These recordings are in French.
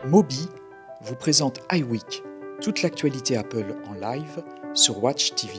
Moby vous présente iWeek, toute l'actualité Apple en live sur Watch TV.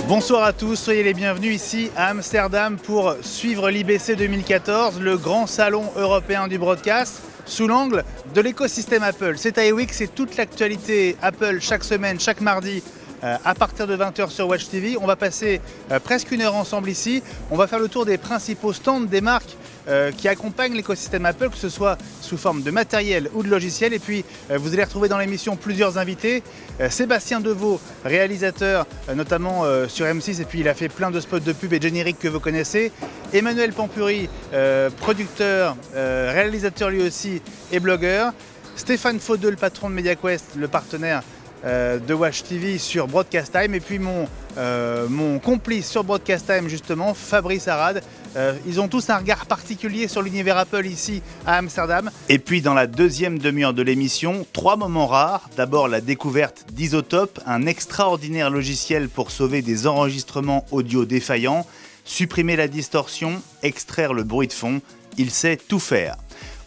Bonsoir à tous, soyez les bienvenus ici à Amsterdam pour suivre l'IBC 2014, le grand salon européen du broadcast, sous l'angle de l'écosystème Apple. C'est iWeek, c'est toute l'actualité Apple chaque semaine, chaque mardi, à partir de 20 h sur Watch TV. On va passer presque une heure ensemble ici. On va faire le tour des principaux stands des marques qui accompagnent l'écosystème Apple, que ce soit sous forme de matériel ou de logiciel. Et puis vous allez retrouver dans l'émission plusieurs invités. Sébastien Deveau, réalisateur notamment sur M6, et puis il a fait plein de spots de pub et de génériques que vous connaissez. Emmanuel Pampuri, producteur, réalisateur lui aussi et blogueur. Stéphane Faudeux, le patron de MediaQuest, le partenaire de Watch TV sur Broadcast Time, et puis mon complice sur Broadcast Time justement, Fabrice Arad. Ils ont tous un regard particulier sur l'univers Apple ici à Amsterdam. Et puis dans la deuxième demi-heure de l'émission, 3 moments rares. D'abord la découverte d'Isotope, un extraordinaire logiciel pour sauver des enregistrements audio défaillants, supprimer la distorsion, extraire le bruit de fond, il sait tout faire.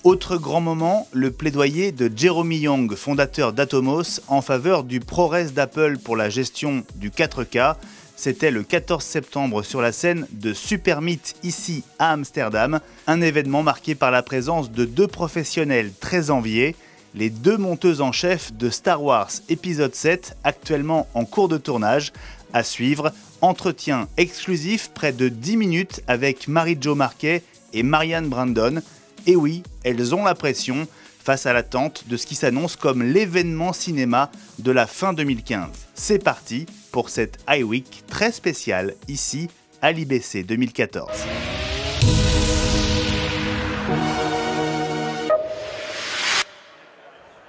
Autre grand moment, le plaidoyer de Jeremy Young, fondateur d'Atomos, en faveur du ProRes d'Apple pour la gestion du 4K. C'était le 14 septembre sur la scène de Supermeet ici à Amsterdam, un événement marqué par la présence de 2 professionnels très enviés, les 2 monteuses en chef de Star Wars épisode 7, actuellement en cours de tournage. À suivre, entretien exclusif près de 10 minutes avec Mary-Jo Marquet et Marianne Brandon. Et oui, elles ont la pression face à l'attente de ce qui s'annonce comme l'événement cinéma de la fin 2015. C'est parti pour cette iWeek très spéciale ici à l'IBC 2014.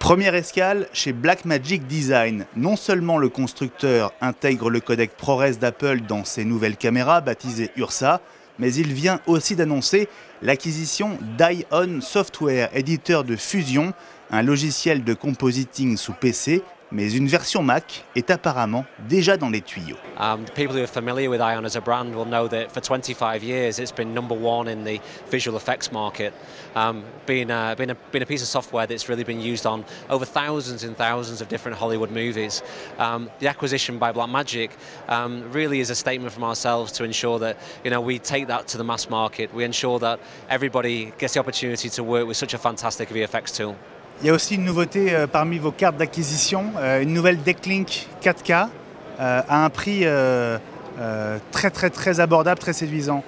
Première escale chez Blackmagic Design. Non seulement le constructeur intègre le codec ProRes d'Apple dans ses nouvelles caméras baptisées Ursa, mais il vient aussi d'annoncer l'acquisition d'Ion Software, éditeur de Fusion, un logiciel de compositing sous PC, mais une version Mac est apparemment déjà dans les tuyaux. People who are familiar with Ion as a brand will know that for 25 years it's been #1 in the visual effects market, being a piece of software that's really been used on over thousands and thousands of different Hollywood movies. The acquisition by Blackmagic really is a statement from ourselves to ensure that we take that to the mass market. We ensure that everybody gets the opportunity to work with such a fantastic VFX tool. Il y a aussi une nouveauté parmi vos cartes d'acquisition, une nouvelle Decklink 4K à un prix très abordable, très séduisant.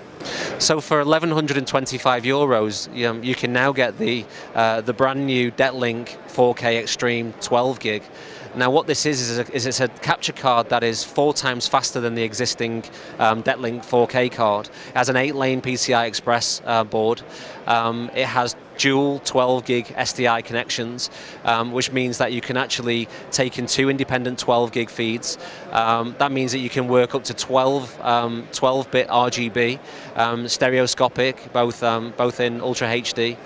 So for 1,125 euros, you can now get the brand new Decklink 4K Extreme 12 gig. Now what this is it's a capture card that is 4 times faster than the existing Decklink 4K card. It has an 8-lane PCI Express board. It has dual 12 gig SDI connections, which means that you can actually take in 2 independent 12 gig feeds. That means that you can work up to 12-bit RGB, stereoscopic, both in Ultra HD.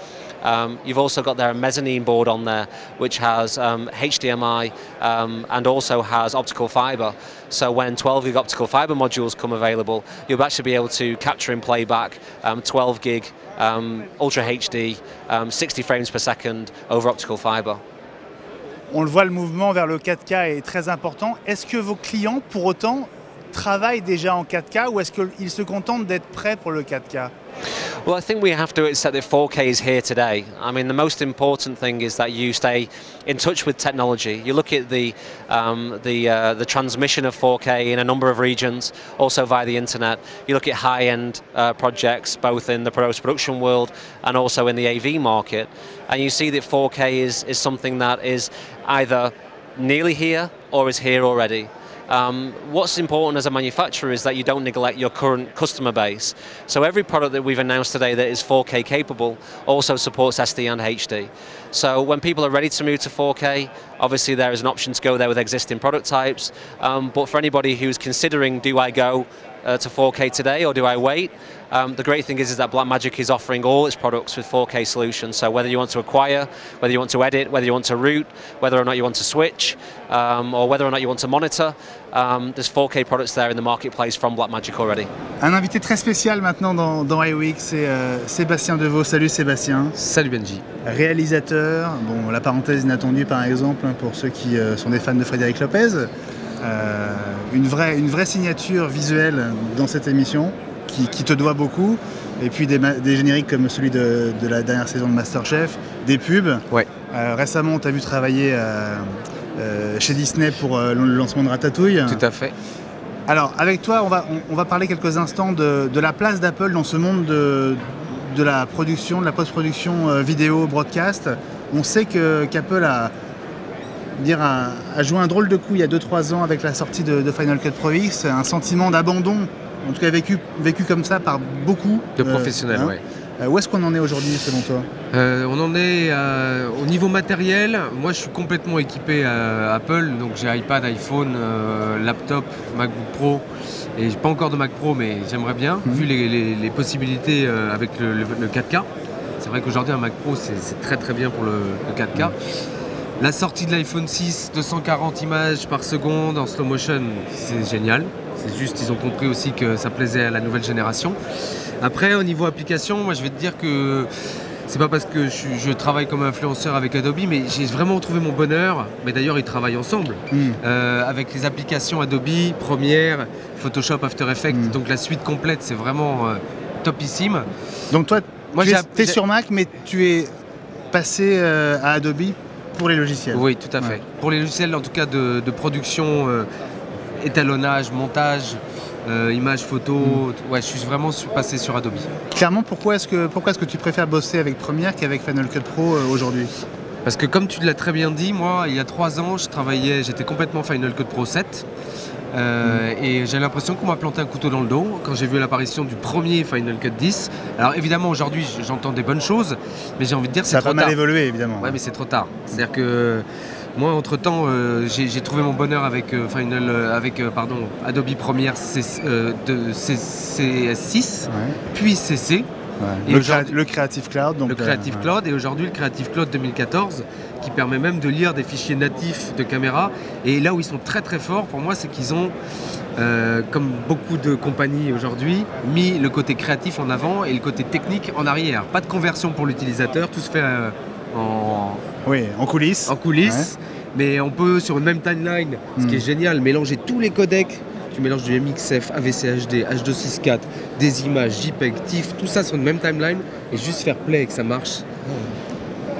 You've also got there a mezzanine board on there, which has HDMI and also has optical fiber. So when 12 gig optical fiber modules come available, you'll actually be able to capture and play back 12 gig Ultra HD, 60 frames per second over optical fiber. On le voit, le mouvement vers le 4K est très important. Est-ce que vos clients, pour autant, travaillent déjà en 4K ou est-ce qu'ils se contentent d'être prêts pour le 4K? Well, I think we have to accept that 4K is here today. I mean, the most important thing is that you stay in touch with technology. You look at the transmission of 4K in a number of regions, also via the internet. You look at high-end projects, both in the post-production world and also in the AV market, and you see that 4K is something that is either nearly here or is here already. What's important as a manufacturer is that you don't neglect your current customer base. So every product that we've announced today that is 4K capable also supports SD and HD. So when people are ready to move to 4K, obviously there is an option to go there with existing product types. But for anybody who's considering, do I go to 4K today or do I wait? The great thing is that Blackmagic is offering all its products with 4K solutions. So whether you want to acquire, whether you want to edit, whether you want to route, whether or not you want to switch, or whether or not you want to monitor, there's 4K products there in the marketplace from Blackmagic already. Un invité très spécial maintenant dans iWeek, c'est Sébastien Deveau. Salut Sébastien. Salut Benji. Réalisateur, bon la parenthèse inattendue par exemple pour ceux qui sont des fans de Frédéric Lopez. Une vraie signature visuelle dans cette émission qui te doit beaucoup, et puis des génériques comme celui de la dernière saison de Masterchef, des pubs. Ouais. Récemment on t'a vu travailler chez Disney pour le lancement de Ratatouille. Tout à fait. Alors avec toi on va parler quelques instants de la place d'Apple dans ce monde de la production, de la post-production vidéo, broadcast. On sait qu'Apple a joué un drôle de coup il y a 2-3 ans avec la sortie de Final Cut Pro X, un sentiment d'abandon, en tout cas vécu comme ça par beaucoup de professionnels. Hein. Ouais. Où est-ce qu'on en est aujourd'hui selon toi? On en est au niveau matériel. Moi je suis complètement équipé à Apple, donc j'ai iPad, iPhone, laptop, MacBook Pro, et j'ai pas encore de Mac Pro mais j'aimerais bien, vu les possibilités avec le 4K. C'est vrai qu'aujourd'hui un Mac Pro c'est très très bien pour le 4K. La sortie de l'iPhone 6, 240 images par seconde en slow motion, c'est génial. C'est juste, ils ont compris aussi que ça plaisait à la nouvelle génération. Après, au niveau application, moi je vais te dire que c'est pas parce que je travaille comme influenceur avec Adobe, mais j'ai vraiment trouvé mon bonheur. Mais d'ailleurs, ils travaillent ensemble avec les applications Adobe, Premiere, Photoshop, After Effects. Donc la suite complète, c'est vraiment topissime. Donc toi, tu es sur Mac, mais tu es passé à Adobe pour les logiciels. Oui, tout à fait. Pour les logiciels, en tout cas de production, étalonnage, montage, images, photos, ouais, je suis vraiment passé sur Adobe. Clairement, pourquoi est-ce que tu préfères bosser avec Premiere qu'avec Final Cut Pro aujourd'hui? Parce que comme tu l'as très bien dit, moi, il y a 3 ans, j'étais complètement Final Cut Pro 7. Et j'ai l'impression qu'on m'a planté un couteau dans le dos quand j'ai vu l'apparition du premier Final Cut 10. Alors évidemment aujourd'hui j'entends des bonnes choses, mais j'ai envie de dire c'est trop tard. Ça a pas mal évolué évidemment. Ouais, mais c'est trop tard. C'est-à-dire que moi entre temps j'ai trouvé mon bonheur avec Adobe Premiere CS6, puis CC. Ouais. Le Creative Cloud. Donc le Creative Cloud, et aujourd'hui le Creative Cloud 2014 qui permet même de lire des fichiers natifs de caméra. Et là où ils sont très très forts pour moi, c'est qu'ils ont, comme beaucoup de compagnies aujourd'hui, mis le côté créatif en avant et le côté technique en arrière. Pas de conversion pour l'utilisateur, tout se fait en coulisses. En coulisses, mais on peut sur une même timeline, ce qui est génial, mélanger tous les codecs. Tu mélanges du MXF, AVC HD, H264, des images, JPEG, TIFF, tout ça sur une même timeline et juste faire play et que ça marche.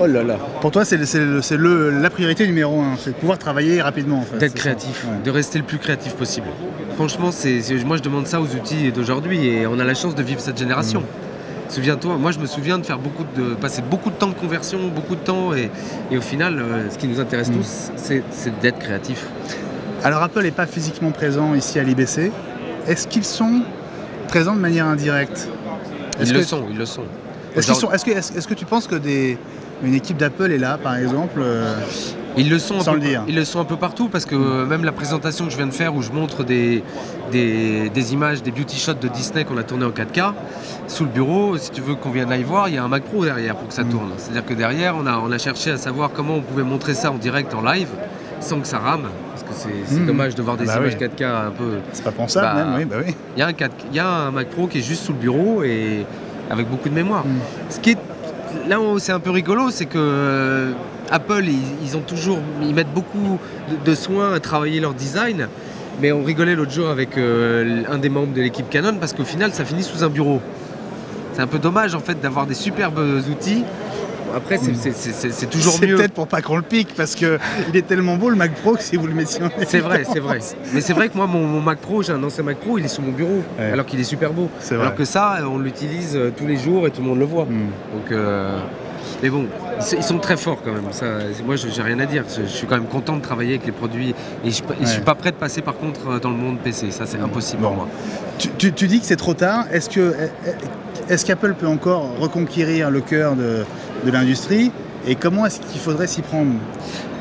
Oh là là. Pour toi, c'est la priorité numéro 1, c'est de pouvoir travailler rapidement en fait. D'être créatif, de rester le plus créatif possible. Franchement, moi je demande ça aux outils d'aujourd'hui et on a la chance de vivre cette génération. Souviens-toi, moi je me souviens de passer beaucoup de temps de conversion, beaucoup de temps et au final, ce qui nous intéresse tous, c'est d'être créatif. Alors Apple n'est pas physiquement présent ici à l'IBC. Est-ce qu'ils sont présents de manière indirecte? Ils le sont. Est-ce que tu penses que une équipe d'Apple est là, par exemple Ils le sont, sans le dire. Ils le sont un peu partout parce que même la présentation que je viens de faire où je montre des images, des beauty shots de Disney qu'on a tourné en 4K, sous le bureau, si tu veux qu'on vienne y voir, il y a un Mac Pro derrière pour que ça tourne. C'est-à-dire que derrière, on a cherché à savoir comment on pouvait montrer ça en direct, en live, sans que ça rame. Parce que c'est dommage de voir des images 4K un peu... C'est pas pensable même, oui. Il y a un Mac Pro qui est juste sous le bureau et avec beaucoup de mémoire. Ce qui est... Là où c'est un peu rigolo, c'est que Apple, ils mettent beaucoup de soin à travailler leur design, mais on rigolait l'autre jour avec un des membres de l'équipe Canon parce qu'au final, ça finit sous un bureau. C'est un peu dommage en fait d'avoir des superbes outils. Après, c'est toujours mieux. C'est peut-être pour pas qu'on le pique, parce qu'il est tellement beau le Mac Pro que si vous le mettiez en C'est vrai. Mais c'est vrai que moi, mon Mac Pro, j'ai un ancien Mac Pro, il est sous mon bureau, alors qu'il est super beau. Alors que ça, on l'utilise tous les jours et tout le monde le voit. Donc, Mais bon, ils sont très forts quand même. Ça, moi, j'ai rien à dire. Je suis quand même content de travailler avec les produits. Et je suis pas prêt de passer par contre dans le monde PC. Ça, c'est impossible pour moi. Tu dis que c'est trop tard. Est-ce qu'Apple peut encore reconquérir le cœur de l'industrie? Et comment est-ce qu'il faudrait s'y prendre?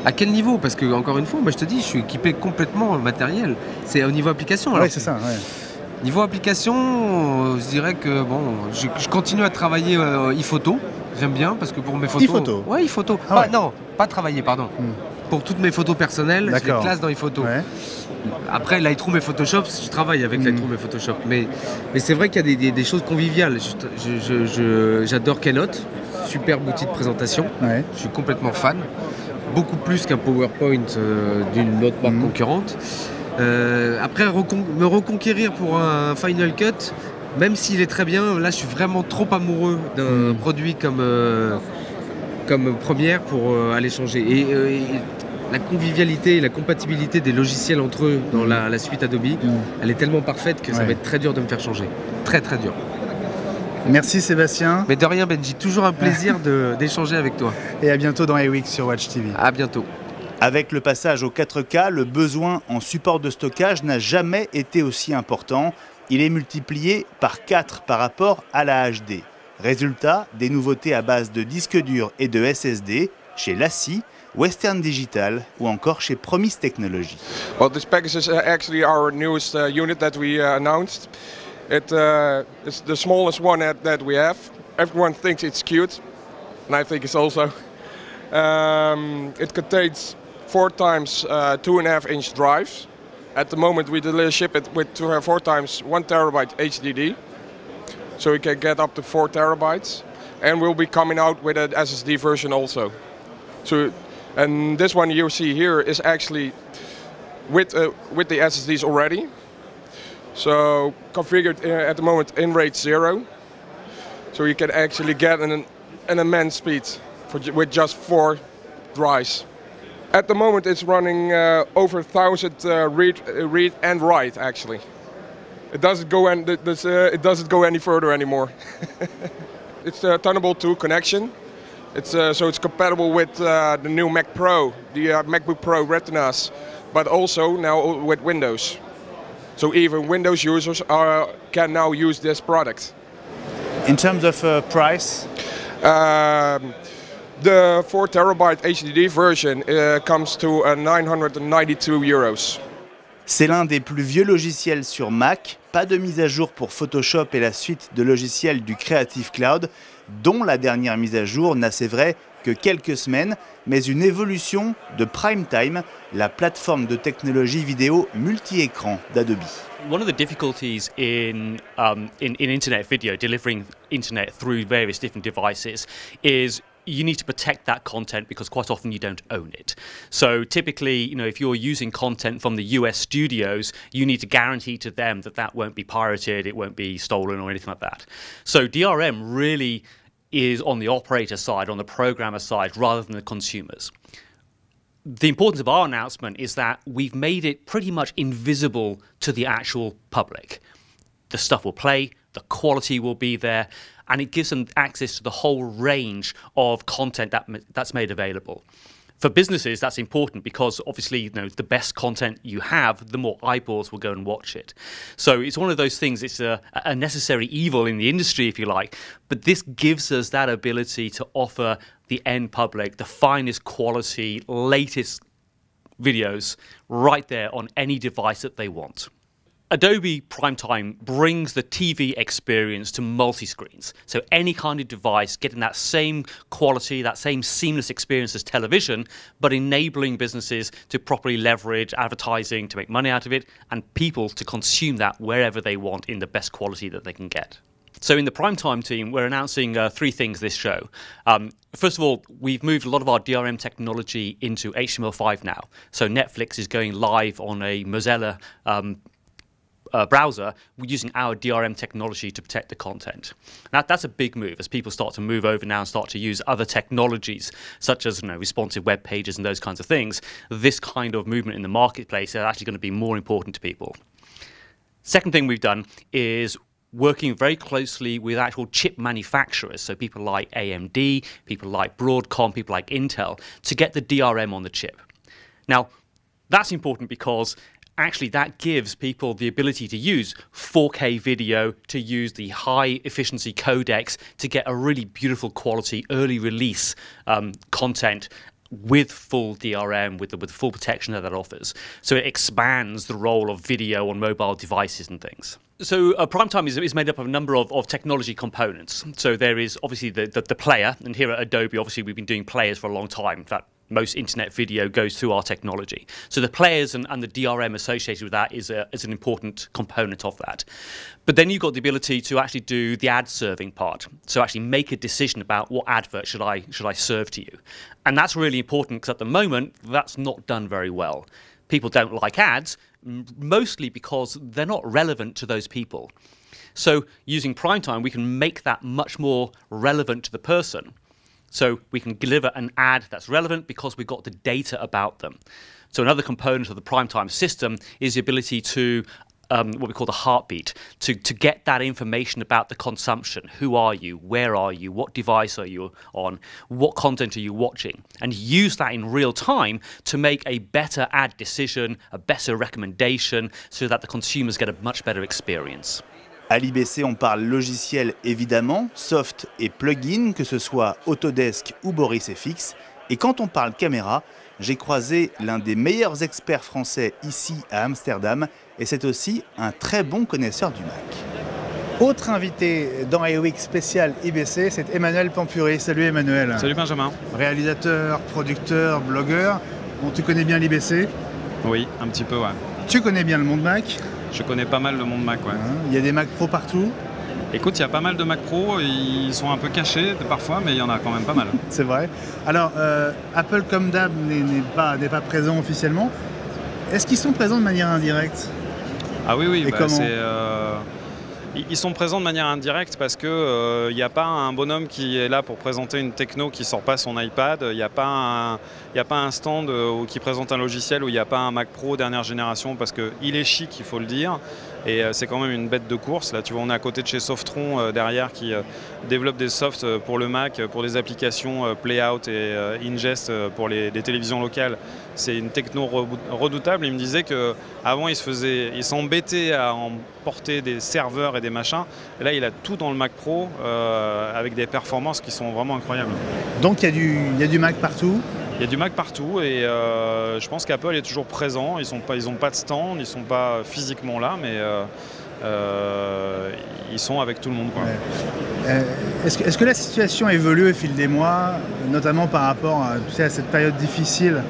À quel niveau? Parce que, encore une fois, moi, je te dis, je suis équipé complètement en matériel. C'est au niveau application. Oui, c'est ça. Ouais. Niveau application, je dirais que bon, je continue à travailler e-photo. J'aime bien parce que pour mes photos. E-photo? Ouais, e-photo. Non, pas travailler, pardon. Pour toutes mes photos personnelles, je les classe dans e-photo. Ouais. Après, Lightroom et Photoshop, je travaille avec Lightroom et Photoshop. Mais c'est vrai qu'il y a des choses conviviales. J'adore Keynote, superbe outil de présentation. Ouais. Je suis complètement fan. Beaucoup plus qu'un PowerPoint d'une autre marque concurrente. Après, me reconquérir pour un Final Cut, même s'il est très bien, là je suis vraiment trop amoureux d'un produit comme Premiere pour aller changer. Et la convivialité et la compatibilité des logiciels entre eux dans la suite Adobe, elle est tellement parfaite que ça va être très dur de me faire changer. Très très dur. Merci Sébastien. Mais de rien Benji, toujours un plaisir d'échanger avec toi. Et à bientôt dans iWeek sur Watch TV. À bientôt. Avec le passage au 4K, le besoin en support de stockage n'a jamais été aussi important. Il est multiplié par 4 par rapport à la HD. Résultat, des nouveautés à base de disques durs et de SSD chez LaCie, Western Digital ou encore chez Promise Technology. Well, this package is actually our newest unit that we announced. It's the smallest one that we have. Everyone thinks it's cute, and I think it's also. It contains 4 times 2.5-inch drives. At the moment we ship it with 4 times 1 terabyte HDD. So we can get up to 4 terabytes. And we'll be coming out with an SSD version also. So, and this one you see here is actually with the SSDs already. So configured at the moment in RAID 0. So you can actually get an immense speed with just 4 drives. At the moment it's running over 1,000 read and write actually. It doesn't go any further anymore. It's a Thunderbolt 2 connection. So it's compatible with the new Mac Pro, the MacBook Pro Retinas, but also now with Windows. So even Windows users can now use this product. In terms of price? The 4 terabyte HDD version comes to €992. C'est l'un des plus vieux logiciels sur Mac, pas de mise à jour pour Photoshop et la suite de logiciels du Creative Cloud, dont la dernière mise à jour n'a, c'est vrai, que quelques semaines, mais une évolution de PrimeTime, la plateforme de technologie vidéo multi-écran d'Adobe. One of the difficulties in internet video, delivering internet through various different devices, is you need to protect that content because quite often you don't own it. So typically, if you're using content from the US studios, you need to guarantee to them that that won't be pirated, it won't be stolen or anything like that. So DRM really is on the operator side, on the programmer side, rather than the consumers. The importance of our announcement is that we've made it pretty much invisible to the actual public. The stuff will play, the quality will be there, and it gives them access to the whole range of content that's made available. For businesses, that's important because obviously, the best content you have, the more eyeballs will go and watch it. So it's one of those things, it's a necessary evil in the industry, if you like, but this gives us that ability to offer the end public the finest quality, latest videos right there on any device that they want. Adobe PrimeTime brings the TV experience to multi-screens. So any kind of device getting that same quality, that same seamless experience as television, but enabling businesses to properly leverage advertising to make money out of it and people to consume that wherever they want in the best quality that they can get. So in the PrimeTime team, we're announcing 3 things this show. First of all, we've moved a lot of our DRM technology into HTML5 now. So Netflix is going live on a Mozilla browser using our DRM technology to protect the content. Now, that's a big move as people start to move over now and start to use other technologies such as responsive web pages and those kinds of things. This kind of movement in the marketplace is actually going to be more important to people. Second thing we've done is working very closely with actual chip manufacturers, so people like AMD, people like Broadcom, people like Intel, to get the DRM on the chip. Now, that's important because actually that gives people the ability to use 4K video, to use the high efficiency codecs to get a really beautiful quality early release content with full DRM, with the full protection that offers. So it expands the role of video on mobile devices and things. So Primetime is made up of a number of technology components. So there is obviously the player, and here at Adobe, obviously we've been doing players for a long time. In fact, most internet video goes through our technology. So the players and the DRM associated with that is an important component of that. But then you've got the ability to actually do the ad serving part. So actually make a decision about what advert should I serve to you. And that's really important because at the moment, that's not done very well. People don't like ads, mostly because they're not relevant to those people. So using Primetime, we can make that much more relevant to the person. So we can deliver an ad that's relevant because we've got the data about them. So another component of the Primetime system is the ability to what we call the heartbeat, to get that information about the consumption. Who are you? Where are you? What device are you on? What content are you watching? And use that in real time to make a better ad decision, a better recommendation, so that the consumers get a much better experience. À l'IBC, on parle logiciel évidemment, soft et plugin, que ce soit Autodesk ou Boris FX. Et quand on parle caméra, j'ai croisé l'un des meilleurs experts français ici à Amsterdam, et c'est aussi un très bon connaisseur du Mac. Autre invité dans iWeek spécial IBC, c'est Emmanuel Pampuri. Salut Emmanuel. Salut Benjamin. Réalisateur, producteur, blogueur. Bon, tu connais bien l'IBC? Oui, un petit peu, ouais. Tu connais bien le monde Mac? Je connais pas mal le monde Mac, ouais. Il y a des Mac Pro partout? Écoute, il y a pas mal de Mac Pro, ils sont un peu cachés parfois, mais il y en a quand même pas mal. C'est vrai. Alors, Apple, comme d'hab, n'est pas présent officiellement. Est-ce qu'ils sont présents de manière indirecte? Ah oui, oui, et comment? Ils sont présents de manière indirecte parce que il n'y a pas un bonhomme qui est là pour présenter une techno qui sort pas son iPad. Il n'y a pas un stand qui présente un logiciel où il n'y a pas un Mac Pro dernière génération parce qu'il est chic, il faut le dire. Et c'est quand même une bête de course. Là, tu vois, on est à côté de chez Softron derrière qui développe des softs pour le Mac, pour des applications Playout et Ingest pour des télévisions locales. C'est une techno redoutable. Il me disait qu'avant, il s'embêtait à emporter des serveurs et des machins. Et là, il a tout dans le Mac Pro avec des performances qui sont vraiment incroyables. Donc, il y a du Mac partout? Il y a du Mac partout et je pense qu'Apple est toujours présent. Ils n'ont pas de stand, ils ne sont pas physiquement là, mais ils sont avec tout le monde, quoi. Ouais. Est-ce que la situation évolue au fil des mois, notamment par rapport à cette période difficile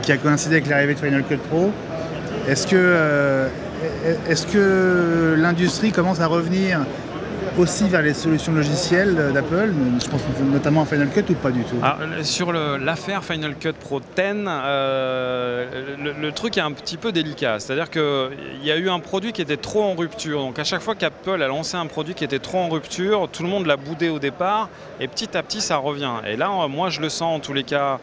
qui a coïncidé avec l'arrivée de Final Cut Pro? Est-ce que l'industrie commence à revenir aussi vers les solutions logicielles d'Apple, je pense notamment à Final Cut, ou pas du tout? Alors, sur l'affaire Final Cut Pro 10, le truc est un petit peu délicat. C'est-à-dire qu'il y a eu un produit qui était trop en rupture. Donc à chaque fois qu'Apple a lancé un produit qui était trop en rupture, tout le monde l'a boudé au départ et petit à petit ça revient. Et là, moi je le sens en tous les cas.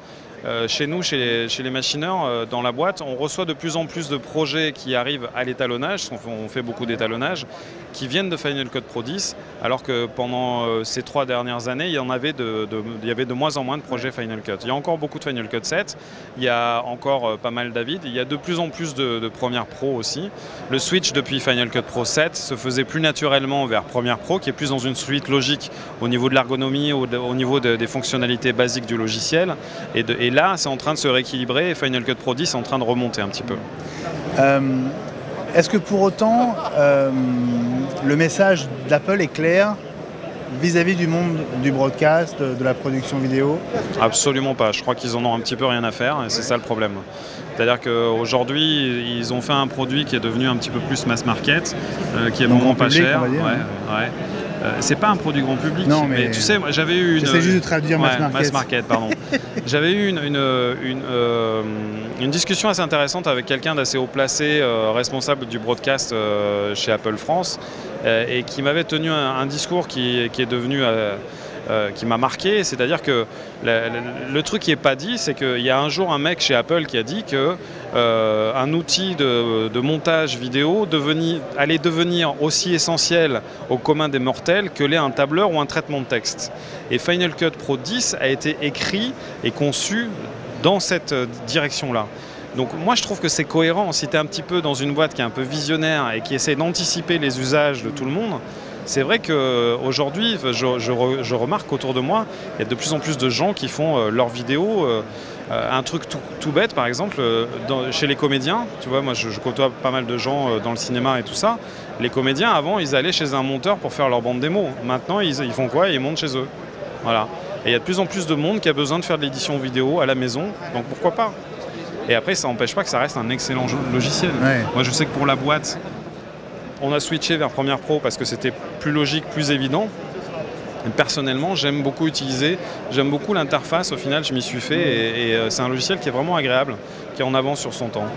Chez nous, chez les machineurs, dans la boîte, on reçoit de plus en plus de projets qui arrivent à l'étalonnage, on fait beaucoup d'étalonnage, qui viennent de Final Cut Pro 10, alors que pendant ces 3 dernières années, il y avait de moins en moins de projets Final Cut. Il y a encore beaucoup de Final Cut 7, il y a encore pas mal d'Avid, il y a de plus en plus de Premiere Pro aussi. Le switch depuis Final Cut Pro 7 se faisait plus naturellement vers Premiere Pro, qui est plus dans une suite logique au niveau de l'ergonomie, au niveau des fonctionnalités basiques du logiciel. Et là, c'est en train de se rééquilibrer et Final Cut Pro 10 est en train de remonter un petit peu. Est-ce que pour autant, le message d'Apple est clair vis-à-vis du monde du broadcast, de la production vidéo? Absolument pas. Je crois qu'ils en ont un petit peu rien à faire et c'est ça le problème. C'est-à-dire qu'aujourd'hui, ils ont fait un produit qui est devenu un petit peu plus mass market, qui est vraiment pas cher. C'est pas un produit grand public, non, mais tu sais, j'avais eu j'essaie juste de traduire mass market, pardon. J'avais eu une discussion assez intéressante avec quelqu'un d'assez haut placé, responsable du broadcast chez Apple France, et qui m'avait tenu un discours qui est devenu qui m'a marqué. C'est-à-dire que le truc qui n'est pas dit, c'est qu'il y a un jour un mec chez Apple qui a dit que un outil de montage vidéo allait devenir aussi essentiel au commun des mortels que l'est un tableur ou un traitement de texte. Et Final Cut Pro 10 a été écrit et conçu dans cette direction-là. Donc moi je trouve que c'est cohérent. Si tu es un petit peu dans une boîte qui est un peu visionnaire et qui essaie d'anticiper les usages de tout le monde, c'est vrai qu'aujourd'hui, je remarque qu'autour de moi, il y a de plus en plus de gens qui font leurs vidéos. Un truc tout bête, par exemple, chez les comédiens, tu vois, moi je côtoie pas mal de gens dans le cinéma et tout ça. Les comédiens, avant, ils allaient chez un monteur pour faire leur bande démo. Maintenant, ils font quoi? Ils montent chez eux. Voilà. Et il y a de plus en plus de monde qui a besoin de faire de l'édition vidéo à la maison, donc pourquoi pas? Et après, ça n'empêche pas que ça reste un excellent logiciel. Ouais. Moi, je sais que pour la boîte, on a switché vers Premiere Pro parce que c'était plus logique, plus évident. Et personnellement, j'aime beaucoup l'interface. Au final, je m'y suis fait et c'est un logiciel qui est vraiment agréable, qui est en avance sur son temps.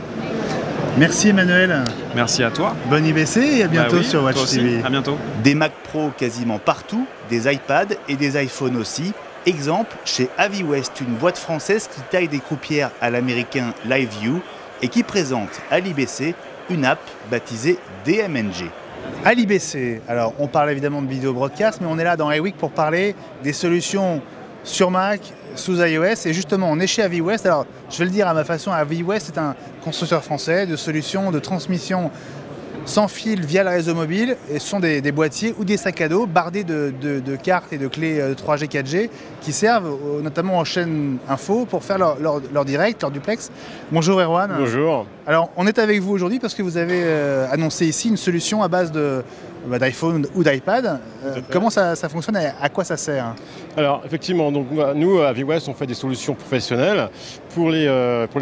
Merci Emmanuel. Merci à toi. Bonne IBC et à bientôt sur Watch TV. À bientôt. Des Mac Pro quasiment partout, des iPads et des iPhones aussi. Exemple, chez Aviwest, une boîte française qui taille des croupières à l'américain LiveView et qui présente à l'IBC une app baptisée DMNG. À l'IBC, alors on parle évidemment de vidéo broadcast, mais on est là dans iWeek pour parler des solutions sur Mac, sous iOS, et justement on est chez Aviwest. Alors je vais le dire à ma façon, Aviwest est un constructeur français de solutions de transmission sans fil via le réseau mobile, et ce sont des boîtiers ou des sacs à dos bardés de cartes et de clés 3G, 4G qui servent notamment aux chaînes info pour faire leur direct, leur duplex. Bonjour Erwan. Bonjour. Alors on est avec vous aujourd'hui parce que vous avez annoncé ici une solution à base d'iPhone ou d'iPad. Comment ça fonctionne et à quoi ça sert? Alors effectivement, donc, nous à Aviwest on fait des solutions professionnelles pour les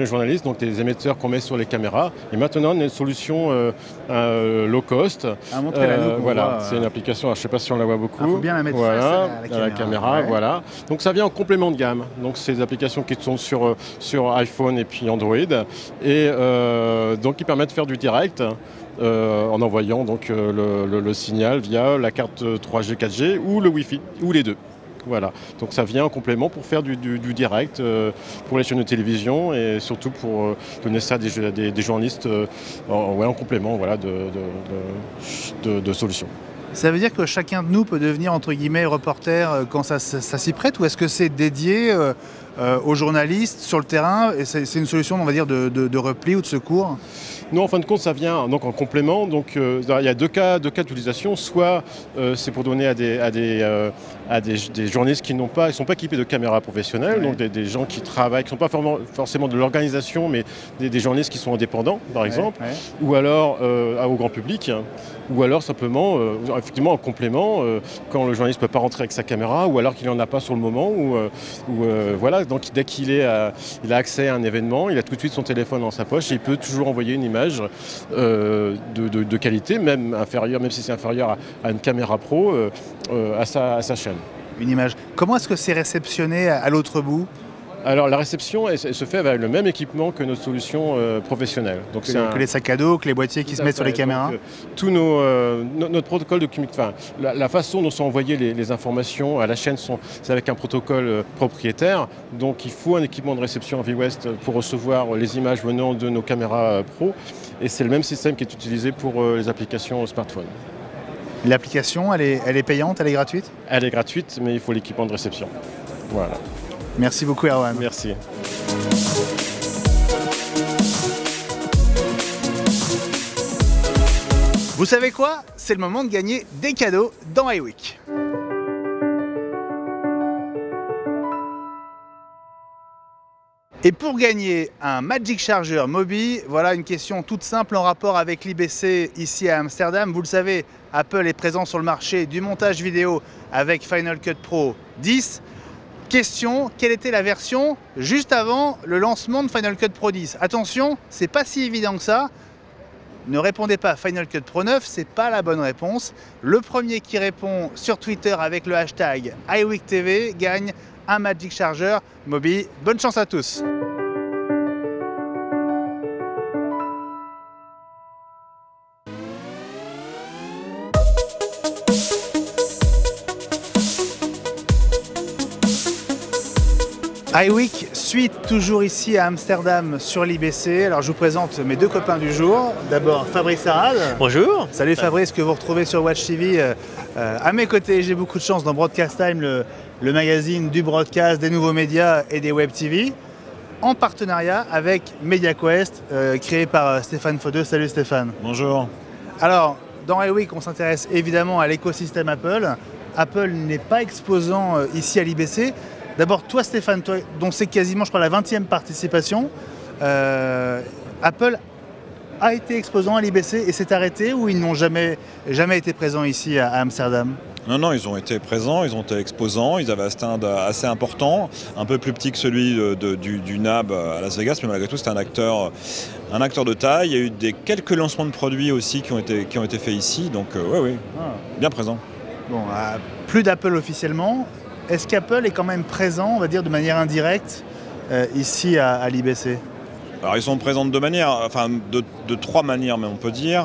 journalistes, donc des émetteurs qu'on met sur les caméras. Et maintenant on a une solution low cost. Voilà, c'est une application, je ne sais pas si on la voit beaucoup. Il faut bien la mettre face à la caméra. Ouais. Voilà. Donc ça vient en complément de gamme. Donc c'est des applications qui sont sur iPhone et puis Android et donc qui permettent de faire du direct. En envoyant donc le signal via la carte 3G, 4G ou le Wi-Fi, ou les deux. Voilà, donc ça vient en complément pour faire du direct pour les chaînes de télévision et surtout pour donner ça à des journalistes en complément voilà, de solutions. Ça veut dire que chacun de nous peut devenir entre guillemets reporter quand ça s'y prête, ou est-ce que c'est dédié aux journalistes sur le terrain et c'est une solution on va dire de repli ou de secours? Non, en fin de compte, ça vient donc en complément. Donc, il y a deux cas d'utilisation. Soit c'est pour donner à des journalistes qui sont pas équipés de caméras professionnelles, donc des gens qui travaillent, qui ne sont pas forcément de l'organisation, mais des journalistes qui sont indépendants, par exemple, ou alors au grand public, ou alors simplement, effectivement, en complément, quand le journaliste ne peut pas rentrer avec sa caméra, ou alors qu'il n'en a pas sur le moment, voilà, donc dès qu'il a accès à un événement, il a tout de suite son téléphone dans sa poche et il peut toujours envoyer une image de qualité, même si c'est inférieur à une caméra pro, à sa chaîne. Une image. Comment est-ce que c'est réceptionné à l'autre bout? Alors la réception elle se fait avec le même équipement que notre solution professionnelle. Donc que les sacs à dos, que les boîtiers qui se mettent sur les caméras. Donc, tous notre protocole de communication, la façon dont sont envoyées les informations à la chaîne, c'est avec un protocole propriétaire. Donc il faut un équipement de réception Aviwest pour recevoir les images venant de nos caméras pro. Et c'est le même système qui est utilisé pour les applications smartphone. L'application, elle est payante, elle est gratuite? Elle est gratuite, mais il faut l'équipement de réception. Voilà. Merci beaucoup Erwan. Merci. Vous savez quoi? C'est le moment de gagner des cadeaux dans iWeek. Et pour gagner un Magic Charger Mobi, voilà une question toute simple en rapport avec l'IBC ici à Amsterdam. Vous le savez, Apple est présent sur le marché du montage vidéo avec Final Cut Pro 10. Question, quelle était la version juste avant le lancement de Final Cut Pro 10? Attention, c'est pas si évident que ça. Ne répondez pas Final Cut Pro 9, c'est pas la bonne réponse. Le premier qui répond sur Twitter avec le hashtag iWeekTV gagne un Magic Charger Mobi. Bonne chance à tous. iWeek suit toujours ici à Amsterdam sur l'IBC. Alors je vous présente mes deux copains du jour. D'abord Fabrice Arad. Bonjour. Salut Fabrice, que vous retrouvez sur Watch TV. À mes côtés, j'ai beaucoup de chance dans Broadcast Time, le magazine du broadcast, des nouveaux médias et des web TV, en partenariat avec MediaQuest, créé par Stéphane Faudeux. Salut Stéphane. Bonjour. Alors, dans iWeek, on s'intéresse évidemment à l'écosystème Apple. Apple n'est pas exposant ici à l'IBC. D'abord, toi Stéphane, toi, dont c'est quasiment, je crois, la 20e participation, Apple a été exposant à l'IBC et s'est arrêté, ou ils n'ont jamais été présents ici à Amsterdam? Non, ils ont été présents, ils ont été exposants, ils avaient un stand assez important, un peu plus petit que celui du NAB à Las Vegas, mais malgré tout c'était un acteur de taille. Il y a eu quelques lancements de produits aussi qui ont été faits ici, donc oui, bien présent. Bon, plus d'Apple officiellement. Est-ce qu'Apple est quand même présent, on va dire de manière indirecte, ici à l'IBC? Alors ils sont présents de deux manières, enfin de trois manières même on peut dire.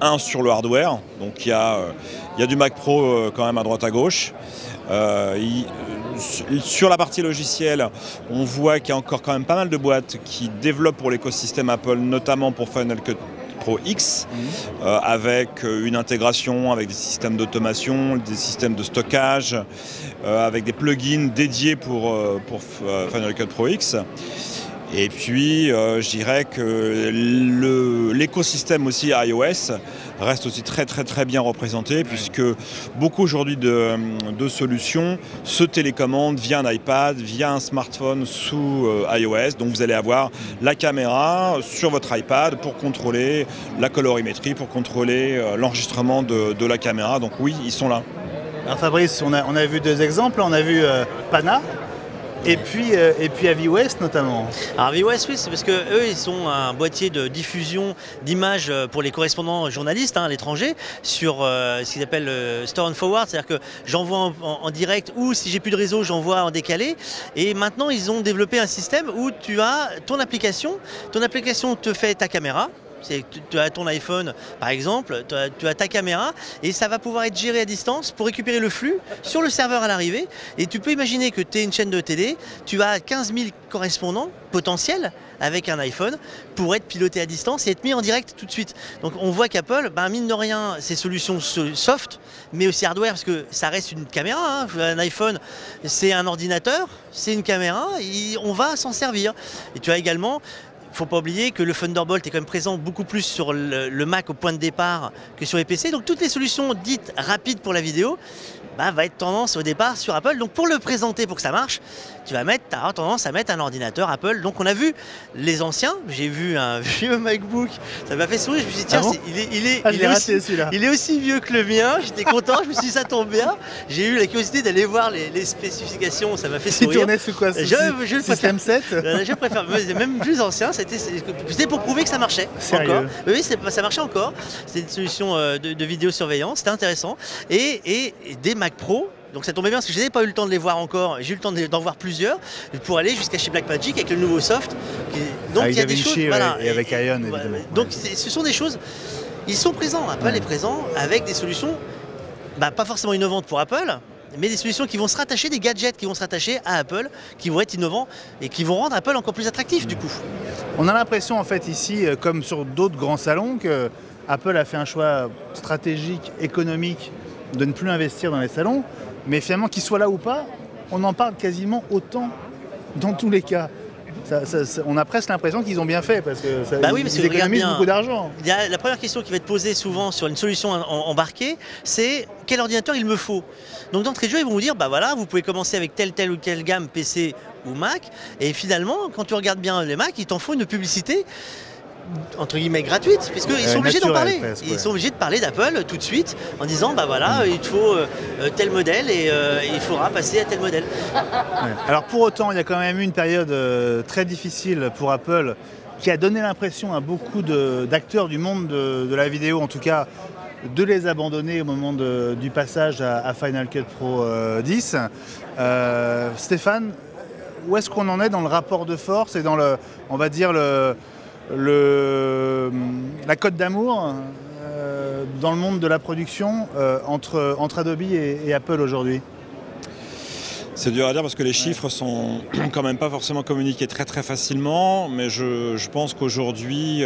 Un sur le hardware, donc il y a du Mac Pro quand même à droite à gauche. Sur la partie logicielle, on voit qu'il y a encore quand même pas mal de boîtes qui développent pour l'écosystème Apple, notamment pour Final Cut Pro X, avec une intégration avec des systèmes d'automation, des systèmes de stockage, avec des plugins dédiés pour Final Cut Pro X. Et puis, je dirais que l'écosystème aussi iOS reste aussi très bien représenté, puisque beaucoup aujourd'hui de solutions se télécommandent via un iPad, via un smartphone sous iOS. Donc vous allez avoir la caméra sur votre iPad pour contrôler la colorimétrie, pour contrôler l'enregistrement de la caméra. Donc oui, ils sont là. Alors Fabrice, on a vu deux exemples. On a vu Pana. Et puis AVWest notamment. Alors AVWest, oui, c'est parce que eux, ils sont un boîtier de diffusion d'images pour les correspondants journalistes à l'étranger sur ce qu'ils appellent Store and Forward, c'est-à-dire que j'envoie en direct, ou si j'ai plus de réseau, j'envoie en décalé. Et maintenant, ils ont développé un système où tu as ton application te fait ta caméra. Tu as ton iPhone par exemple, tu as ta caméra et ça va pouvoir être géré à distance pour récupérer le flux sur le serveur à l'arrivée. Et tu peux imaginer que tu es une chaîne de télé, tu as 15 000 correspondants potentiels avec un iPhone pour être piloté à distance et être mis en direct tout de suite. Donc on voit qu'Apple, mine de rien, ses solutions soft, mais aussi hardware, parce que ça reste une caméra. Un iPhone, c'est un ordinateur, c'est une caméra, et on va s'en servir. Et tu as également... Il ne faut pas oublier que le Thunderbolt est quand même présent beaucoup plus sur le Mac au point de départ que sur les PC. Donc toutes les solutions dites rapides pour la vidéo va être tendance au départ sur Apple. Donc pour le présenter, pour que ça marche, tu vas avoir tendance à mettre un ordinateur Apple. Donc on a vu les anciens, j'ai vu un vieux MacBook, ça m'a fait sourire, je me suis dit tiens, il est aussi vieux que le mien, j'étais content, je me suis dit ça tombe bien. J'ai eu la curiosité d'aller voir les spécifications, ça m'a fait sourire. Tu tournais sur quoi? Je Système 7 Je préfère, même plus ancien, c'était pour prouver que ça marchait. Sérieux? Encore. Oui, ça marchait encore. C'était une solution de vidéosurveillance, c'était intéressant. Et des Mac Pro. Donc ça tombait bien parce que je n'avais pas eu le temps de les voir encore, j'ai eu le temps d'en voir plusieurs pour aller jusqu'à chez Blackmagic avec le nouveau soft. Donc il y a des choses, et avec Ion évidemment. Donc ce sont des choses, ils sont présents, Apple est présent avec des solutions pas forcément innovantes pour Apple, mais des solutions qui vont se rattacher, des gadgets qui vont se rattacher à Apple, qui vont être innovants et qui vont rendre Apple encore plus attractif du coup. On a l'impression en fait ici, comme sur d'autres grands salons, que Apple a fait un choix stratégique, économique, de ne plus investir dans les salons, mais finalement qu'ils soient là ou pas, on en parle quasiment autant dans tous les cas. On a presque l'impression qu'ils ont bien fait parce que ils économisent beaucoup d'argent. La première question qui va être posée souvent sur une solution embarquée, c'est quel ordinateur il me faut. Donc d'entrée de jeu, ils vont vous dire voilà, vous pouvez commencer avec telle ou telle gamme PC ou Mac, et finalement, quand tu regardes bien les Mac, ils t'en font une publicité entre guillemets gratuite, puisqu'ils sont obligés d'en parler. Ils sont obligés de parler d'Apple tout de suite en disant il te faut tel modèle et il faudra passer à tel modèle. Alors pour autant, il y a quand même eu une période très difficile pour Apple qui a donné l'impression à beaucoup d'acteurs du monde de la vidéo, en tout cas, de les abandonner au moment du passage à Final Cut Pro 10. Stéphane, où est-ce qu'on en est dans le rapport de force et dans on va dire la cote d'amour dans le monde de la production entre Adobe et Apple aujourd'hui? C'est dur à dire parce que les chiffres sont quand même pas forcément communiqués très très facilement, mais je pense qu'aujourd'hui,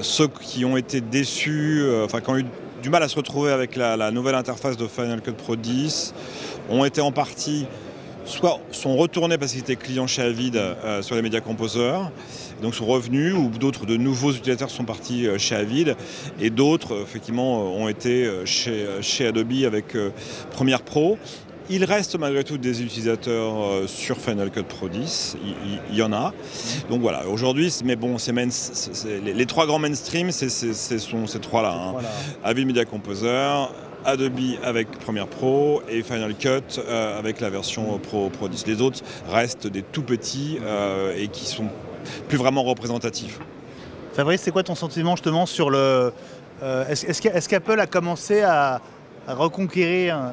ceux qui ont été déçus, qui ont eu du mal à se retrouver avec la nouvelle interface de Final Cut Pro 10, ont été en partie, soit sont retournés parce qu'ils étaient clients chez Avid sur les Media Composer, donc sont revenus, ou d'autres de nouveaux utilisateurs sont partis chez Avid, et d'autres effectivement ont été chez Adobe avec Premiere Pro. Il reste malgré tout des utilisateurs sur Final Cut Pro 10, il y en a. Donc voilà, aujourd'hui, mais bon, les trois grands mainstream, ce sont ces trois-là. Hein. Voilà. Avid Media Composer, Adobe avec Premiere Pro et Final Cut avec la version Pro 10. Les autres restent des tout petits et qui sont plus vraiment représentatifs. Fabrice, c'est quoi ton sentiment justement sur le... Est-ce qu'Apple a commencé à reconquérir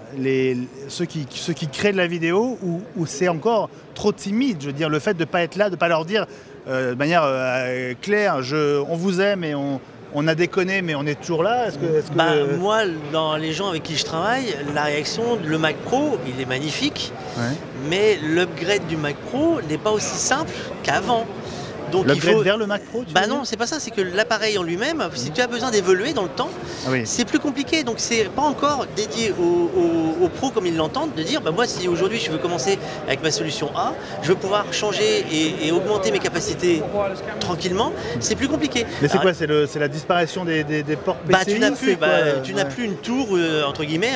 ceux qui créent de la vidéo ou c'est encore trop timide? Je veux dire, le fait de ne pas être là, de ne pas leur dire de manière claire, on vous aime et on a déconné mais on est toujours là. Moi, dans les gens avec qui je travaille, la réaction, le Mac Pro, il est magnifique, mais l'upgrade du Mac Pro n'est pas aussi simple qu'avant. L'upgrade vers le Mac Pro, non, c'est pas ça, c'est que l'appareil en lui-même, si tu as besoin d'évoluer dans le temps, c'est plus compliqué. Donc c'est pas encore dédié aux pros comme ils l'entendent, de dire moi si aujourd'hui je veux commencer avec ma solution A, je veux pouvoir changer et augmenter mes capacités tranquillement, c'est plus compliqué. Mais c'est quoi, c'est la disparition des ports PCI? Tu n'as plus une tour entre guillemets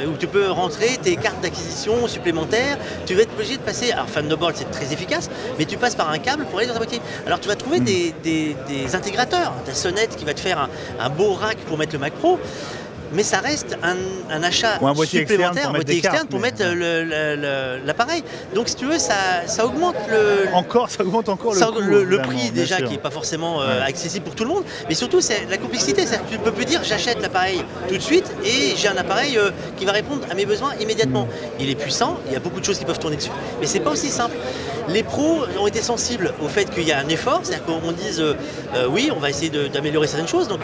où tu peux rentrer tes cartes d'acquisition supplémentaires, tu vas être obligé de passer, alors Thunderbolt c'est très efficace, mais tu passes par un câble pour aller dans ta boîtier. Alors tu vas trouver des intégrateurs, ta sonnette qui va te faire un beau rack pour mettre le Mac Pro, mais ça reste un achat supplémentaire, un boîtier externe pour mettre l'appareil. Donc si tu veux, ça augmente le prix déjà qui n'est pas forcément accessible pour tout le monde, mais surtout c'est la complexité, tu ne peux plus dire j'achète l'appareil tout de suite et j'ai un appareil qui va répondre à mes besoins immédiatement. Il est puissant, il y a beaucoup de choses qui peuvent tourner dessus, mais c'est pas aussi simple. Les pros ont été sensibles au fait qu'il y a un effort, c'est-à-dire qu'on dise oui, on va essayer d'améliorer certaines choses, donc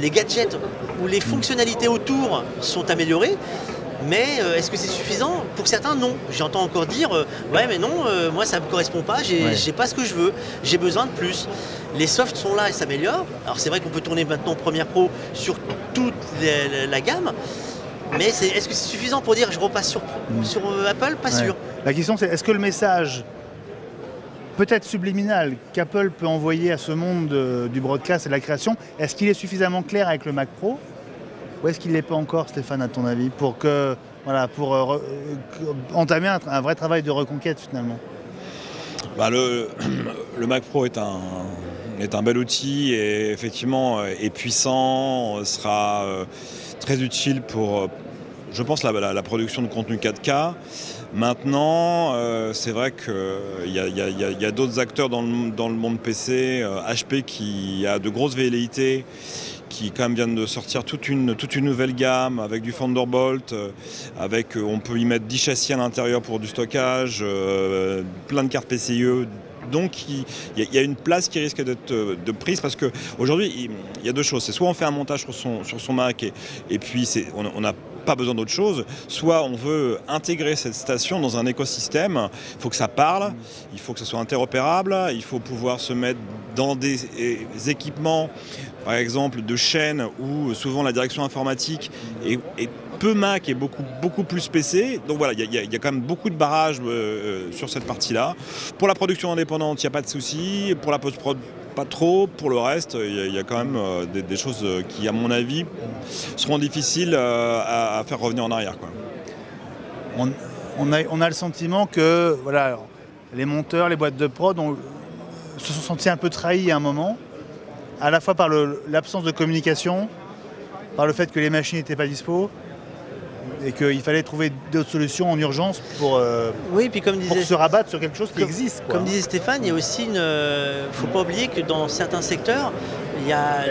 les gadgets ou les fonctionnalités autour sont améliorées, mais est-ce que c'est suffisant? Pour certains, non. J'entends encore dire ouais, mais non, moi ça ne me correspond pas, j'ai pas ce que je veux, j'ai besoin de plus. Les softs sont là et s'améliorent. Alors c'est vrai qu'on peut tourner maintenant Premiere Pro sur toute la gamme, mais est-ce que c'est suffisant pour dire je repasse sur Apple? Pas sûr. La question c'est, est-ce que le message peut-être subliminal qu'Apple peut envoyer à ce monde du broadcast et de la création, est-ce qu'il est suffisamment clair avec le Mac Pro? Ou est-ce qu'il ne l'est pas encore, Stéphane, à ton avis, pour entamer un vrai travail de reconquête finalement? Le Mac Pro est un bel outil et effectivement est puissant, sera très utile pour, je pense, la production de contenu 4K. Maintenant, c'est vrai qu'il y a d'autres acteurs dans le monde PC, HP qui a de grosses velléités, qui quand même viennent de sortir toute une nouvelle gamme avec du Thunderbolt, on peut y mettre 10 châssis à l'intérieur pour du stockage, plein de cartes PCIe. Donc il y a une place qui risque d'être prise parce qu'aujourd'hui il y a deux choses. C'est soit on fait un montage sur son Mac et puis on n'a pas besoin d'autre chose, soit on veut intégrer cette station dans un écosystème, il faut que ça parle, il faut que ça soit interopérable, il faut pouvoir se mettre dans des équipements, par exemple de chaînes où souvent la direction informatique est peu Mac et beaucoup plus PC. Donc voilà, il y a quand même beaucoup de barrages sur cette partie-là. Pour la production indépendante, il n'y a pas de souci. Pour la post-prod, pas trop. Pour le reste, il y a quand même des choses qui, à mon avis, seront difficiles à faire revenir en arrière, quoi. On a le sentiment que les monteurs, les boîtes de prod se sont sentis un peu trahis à un moment, à la fois par l'absence de communication, par le fait que les machines n'étaient pas dispo, et qu'il fallait trouver d'autres solutions en urgence pour se rabattre sur quelque chose qui existe. Comme disait Stéphane, il y a aussi faut pas oublier que dans certains secteurs, il y a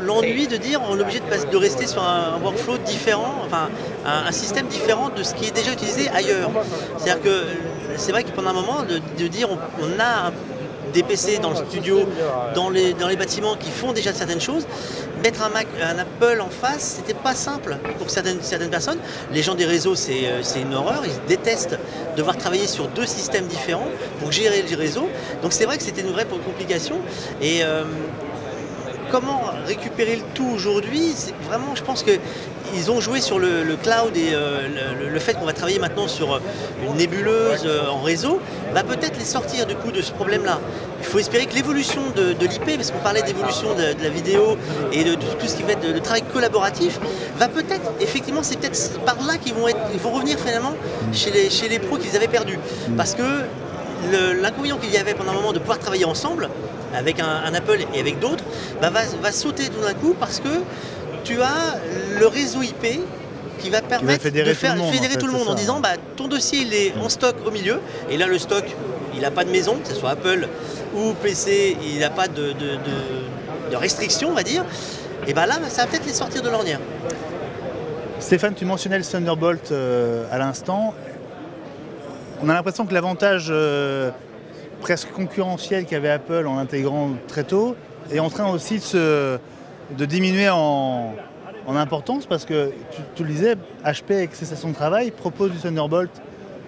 l'ennui de dire on est obligé de rester sur un workflow différent, enfin un système différent de ce qui est déjà utilisé ailleurs. C'est-à-dire que c'est vrai que pendant un moment, de dire on a des PC dans le studio, dans les bâtiments qui font déjà certaines choses. Mettre un Apple en face, c'était pas simple pour certaines personnes. Les gens des réseaux, c'est une horreur. Ils détestent devoir travailler sur 2 systèmes différents pour gérer le réseau. Donc c'est vrai que c'était une vraie complication. Et comment récupérer le tout aujourd'hui? Vraiment, je pense qu'ils ont joué sur le cloud et le fait qu'on va travailler maintenant sur une nébuleuse en réseau va peut-être les sortir du coup de ce problème-là. Il faut espérer que l'évolution de l'IP, parce qu'on parlait d'évolution de la vidéo et de tout ce qui va être de travail collaboratif, va peut-être, effectivement, c'est peut-être par là qu'ils vont revenir finalement chez les pros qu'ils avaient perdus. Parce que l'inconvénient qu'il y avait pendant un moment de pouvoir travailler ensemble, avec un Apple et avec d'autres, va sauter tout d'un coup parce que tu as le réseau IP qui va permettre de fédérer tout le monde en disant ton dossier il est en stock au milieu, et là le stock il n'a pas de maison, que ce soit Apple ou PC, il n'a pas de restrictions on va dire, et là ça va peut-être les sortir de l'ornière. Stéphane, tu mentionnais le Thunderbolt à l'instant. On a l'impression que l'avantage presque concurrentiel qu'avait Apple en l'intégrant très tôt est en train aussi de diminuer en importance, parce que tu le disais, HP avec ses stations de travail propose du Thunderbolt.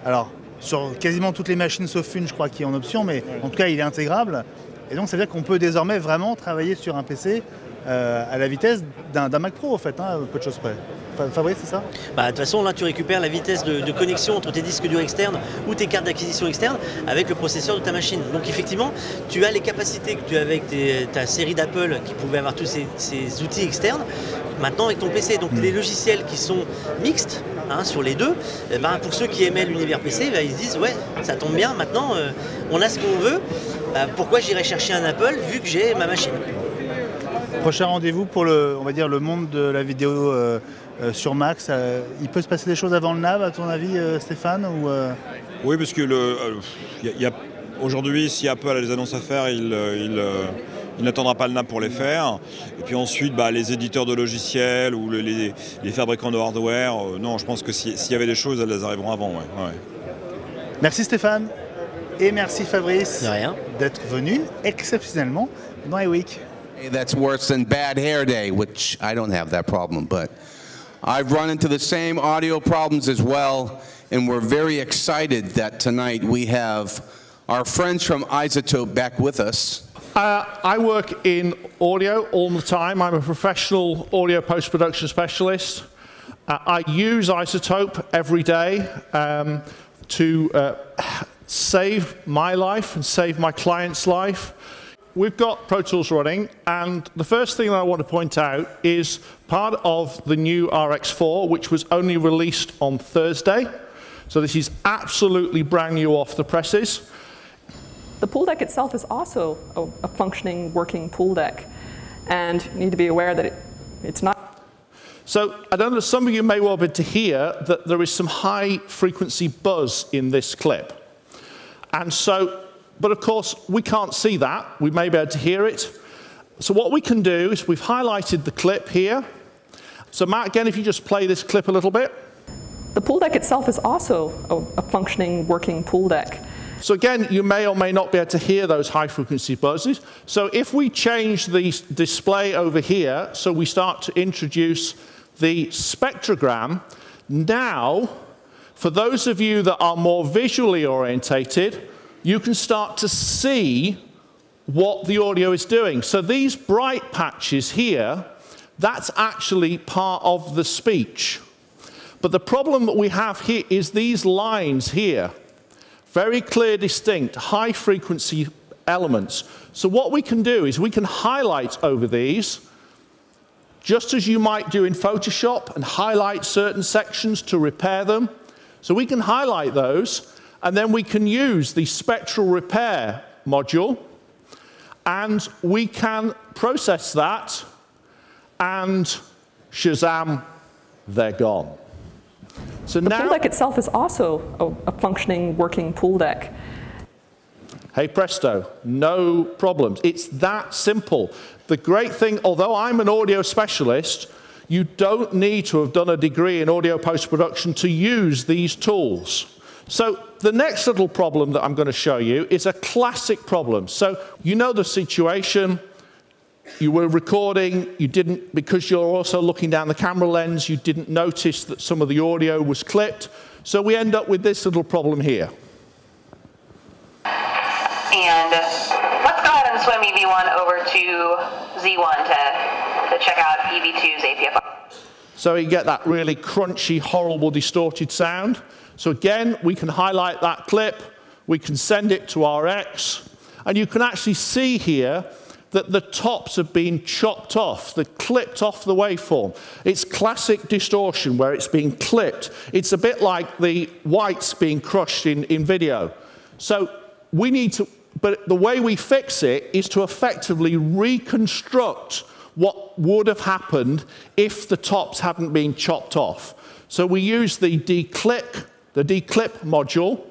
Alors sur quasiment toutes les machines sauf une je crois qui est en option, mais en tout cas il est intégrable, et donc ça veut dire qu'on peut désormais vraiment travailler sur un PC à la vitesse d'un Mac Pro en fait, peu de choses près. Fabrice, c'est ça? De toute façon, là, tu récupères la vitesse de connexion entre tes disques durs externes ou tes cartes d'acquisition externes avec le processeur de ta machine. Donc, effectivement, tu as les capacités que tu as avec ta série d'Apple qui pouvait avoir tous ces outils externes, maintenant avec ton PC. Donc, les logiciels qui sont mixtes sur les deux, pour ceux qui aimaient l'univers PC, ils se disent, ouais, ça tombe bien, maintenant, on a ce qu'on veut. Pourquoi j'irais chercher un Apple vu que j'ai ma machine? Prochain rendez-vous pour le monde de la vidéo sur Mac, il peut se passer des choses avant le NAV à ton avis, Stéphane Oui, parce que aujourd'hui, si Apple a des annonces à faire, il n'attendra pas le NAV pour les faire. Et puis ensuite, les éditeurs de logiciels ou les fabricants de hardware, non, je pense que s'il y avait des choses, elles arriveront avant. Ouais. Merci Stéphane et merci Fabrice d'être venu exceptionnellement dans iWeek. That's worse than bad hair day, which I don't have that problem, but I've run into the same audio problems as well, and we're very excited that tonight we have our friends from iZotope back with us. I work in audio all the time. I'm a professional audio post-production specialist. I use iZotope every day to save my life and save my client's life. We've got Pro Tools running, and the first thing that I want to point out is part of the new RX4, which was only released on Thursday. So this is absolutely brand new off the presses. The pool deck itself is also a functioning, working pool deck, and you need to be aware that it's not. So I don't know, some of you may well be able to hear that there is some high frequency buzz in this clip. And so, but of course, we can't see that. We may be able to hear it. So what we can do is we've highlighted the clip here. So Matt, again, if you just play this clip a little bit. The pool deck itself is also a functioning, working pool deck. So again, you may or may not be able to hear those high frequency buzzes. So if we change the display over here, so we start to introduce the spectrogram, now, for those of you that are more visually orientated, you can start to see what the audio is doing. So these bright patches here, that's actually part of the speech. But the problem that we have here is these lines here, very clear, distinct, high frequency elements. So what we can do is we can highlight over these, just as you might do in Photoshop, and highlight certain sections to repair them. So we can highlight those, and then we can use the spectral repair module, and we can process that, and Shazam, they're gone. So the now, pool deck itself is also a functioning, working pool deck. Hey presto, no problems. It's that simple. The great thing, although I'm an audio specialist, you don't need to have done a degree in audio post-production to use these tools. So the next little problem that I'm going to show you is a classic problem. So you know the situation. You were recording, you didn't, because you're also looking down the camera lens, you didn't notice that some of the audio was clipped. So we end up with this little problem here. And let's go ahead and swim EV1 over to Z1 to check out EV2's APFR. So you get that really crunchy, horrible, distorted sound. So again, we can highlight that clip, we can send it to RX, and you can actually see here that the tops have been chopped off, they're clipped off the waveform. It's classic distortion where it's being clipped. It's a bit like the whites being crushed in video. So we need to, but the way we fix it is to effectively reconstruct what would have happened if the tops hadn't been chopped off. So we use the declip module.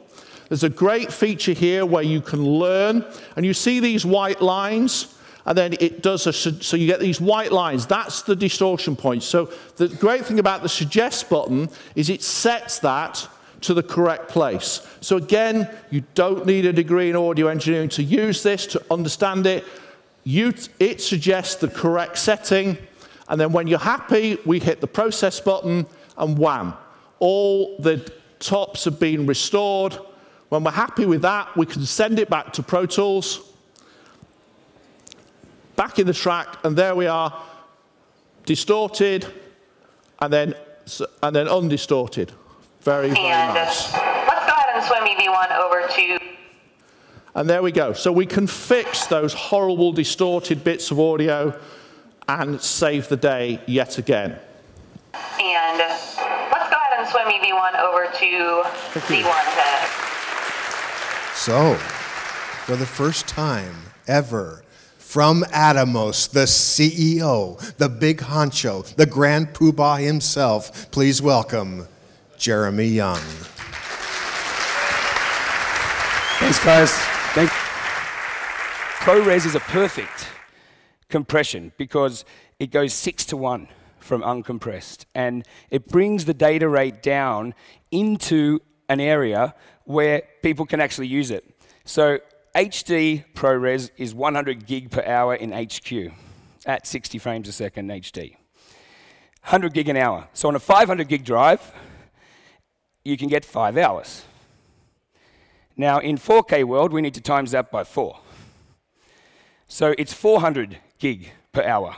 There's a great feature here where you can learn, and you see these white lines, and then it does so you get these white lines. That's the distortion point. So the great thing about the suggest button is it sets that to the correct place. So again, you don't need a degree in audio engineering to use this, to understand it. It suggests the correct setting, and then when you're happy, we hit the process button, and wham, all the tops have been restored. When we're happy with that, we can send it back to Pro Tools, back in the track, and there we are, distorted, and then undistorted. Very, very nice. Let's go ahead and swim EV1 over to... And there we go. So we can fix those horrible distorted bits of audio and save the day yet again. And let's go ahead and swim EV1 over to Z1 So, for the first time ever, from Atomos, the CEO, the big honcho, the grand poobah himself, please welcome Jeremy Young. Thanks, guys. ProRes is a perfect compression because it goes 6:1 from uncompressed, and it brings the data rate down into an area where people can actually use it. So HD ProRes is 100 gig per hour in HQ at 60 frames a second HD. 100 gig an hour. So on a 500 gig drive, you can get 5 hours. Now in 4K world, we need to times that by 4. So it's 400 gig per hour.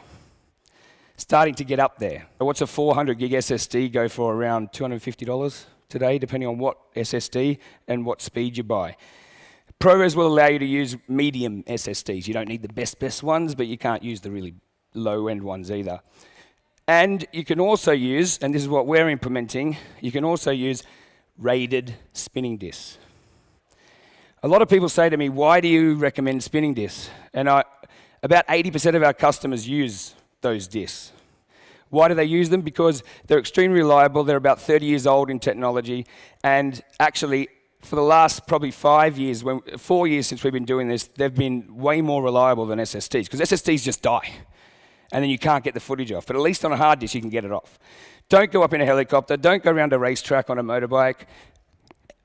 Starting to get up there. What's a 400 gig SSD go for? Around $250 today, depending on what SSD and what speed you buy. ProRes will allow you to use medium SSDs. You don't need the best ones, but you can't use the really low-end ones either. And you can also use, and this is what we're implementing, you can also use RAID spinning disks. A lot of people say to me, why do you recommend spinning disks? And about 80% of our customers use those disks. Why do they use them? Because they're extremely reliable, they're about 30 years old in technology, and actually, for the last probably 4 years since we've been doing this, they've been way more reliable than SSDs, because SSDs just die, and then you can't get the footage off. But at least on a hard disk, you can get it off. Don't go up in a helicopter, don't go around a racetrack on a motorbike,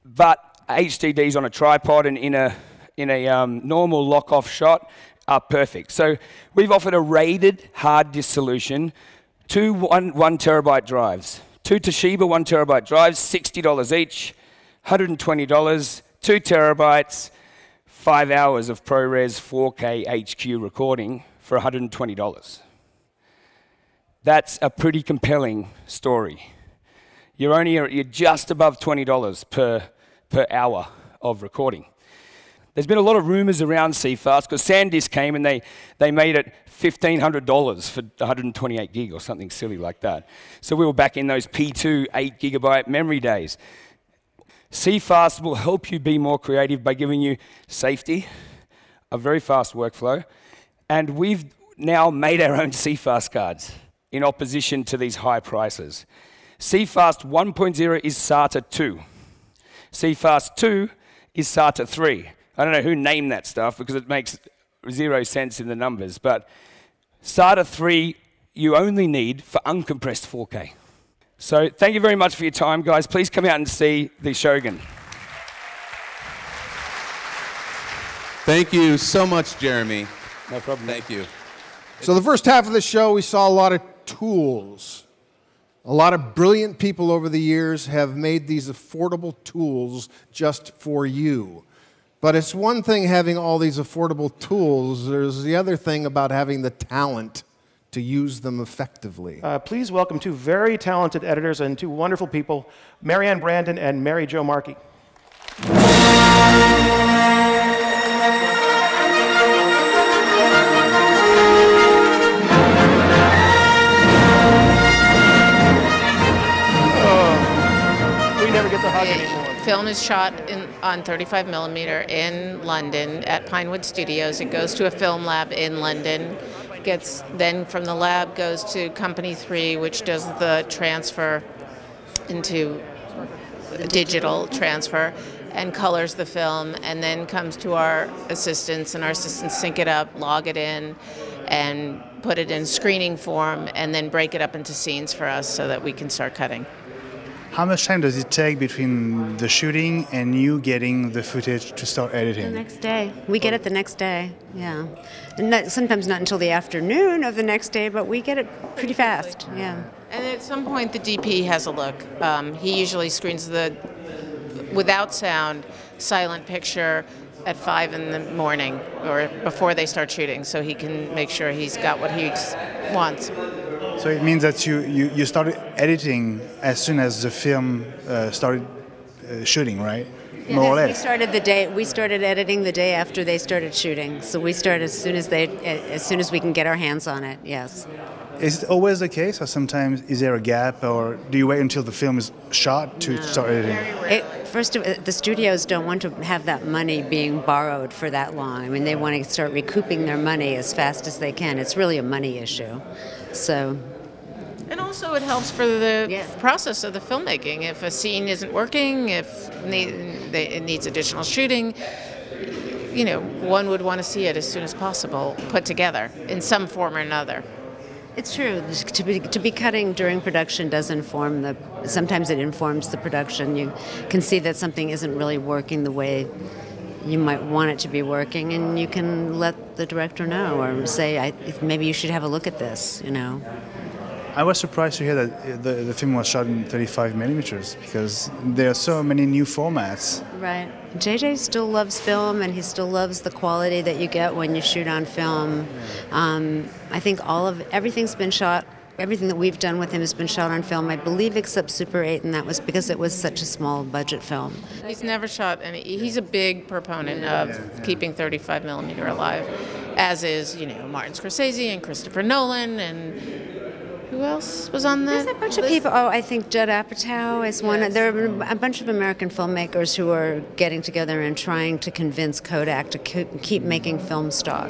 but HDDs on a tripod and in a normal lock-off shot are perfect. So we've offered a rated hard disk solution, 2 1 terabyte drives. 2 Toshiba 1 terabyte drives, $60 each, $120, 2 terabytes, 5 hours of ProRes 4K HQ recording for $120. That's a pretty compelling story. You're just above $20 per hour of recording. There's been a lot of rumors around CFast because SanDisk came and they made it $1,500 for 128 gig or something silly like that. So we were back in those P2 8 gigabyte memory days. CFast will help you be more creative by giving you safety, a very fast workflow, and we've now made our own CFast cards in opposition to these high prices. CFast 1.0 is SATA 2. CFast 2 is SATA 3. I don't know who named that stuff because it makes zero sense in the numbers, but SATA 3 you only need for uncompressed 4K. So thank you very much for your time, guys. Please come out and see the Shogun. Thank you so much, Jeremy. No problem. Thank you. So the first half of the show, we saw a lot of tools. A lot of brilliant people over the years have made these affordable tools just for you. But it's one thing having all these affordable tools. There's the other thing about having the talent to use them effectively. Please welcome two very talented editors and two wonderful people, Marianne Brandon and Mary Jo Markey. We never get to hug anymore. Film is shot on 35mm in London at Pinewood Studios. It goes to a film lab in London. Then from the lab goes to Company 3, which does the transfer into digital transfer and colors the film, and then comes to our assistants, and our assistants sync it up, log it in, and put it in screening form, and then break it up into scenes for us so that we can start cutting. How much time does it take between the shooting and you getting the footage to start editing? The next day. We get it the next day, yeah. And sometimes not until the afternoon of the next day, but we get it pretty fast, yeah. And at some point the DP has a look. He usually screens the, without sound, silent picture at 5 in the morning or before they start shooting, so he can make sure he's got what he wants. So it means that you started editing as soon as the film started shooting, right? Yeah, more or less. We started editing the day after they started shooting. So we start as soon as we can get our hands on it. Yes. Is it always the case, or sometimes is there a gap, or do you wait until the film is shot to start editing? First, the studios don't want to have that money being borrowed for that long. I mean, they want to start recouping their money as fast as they can. It's really a money issue. So. And also it helps for the process of the filmmaking. If a scene isn't working, if it needs additional shooting, you know, one would want to see it as soon as possible put together in some form or another. It's true. To be cutting during production does inform sometimes it informs the production. You can see that something isn't really working the way you might want it to be working, and you can let the director know or say, maybe you should have a look at this, you know. I was surprised to hear that the film was shot in 35mm because there are so many new formats. Right. JJ still loves film, and he still loves the quality that you get when you shoot on film. I think everything's been shot. Everything that we've done with him has been shot on film, I believe, except Super 8, and that was because it was such a small budget film. He's never shot any. He's a big proponent of keeping 35mm alive, as is, you know, Martin Scorsese and Christopher Nolan and. Who else was on that? There's a bunch of people. Oh, I think Judd Apatow is one. There are a bunch of American filmmakers who are getting together and trying to convince Kodak to keep making film stock,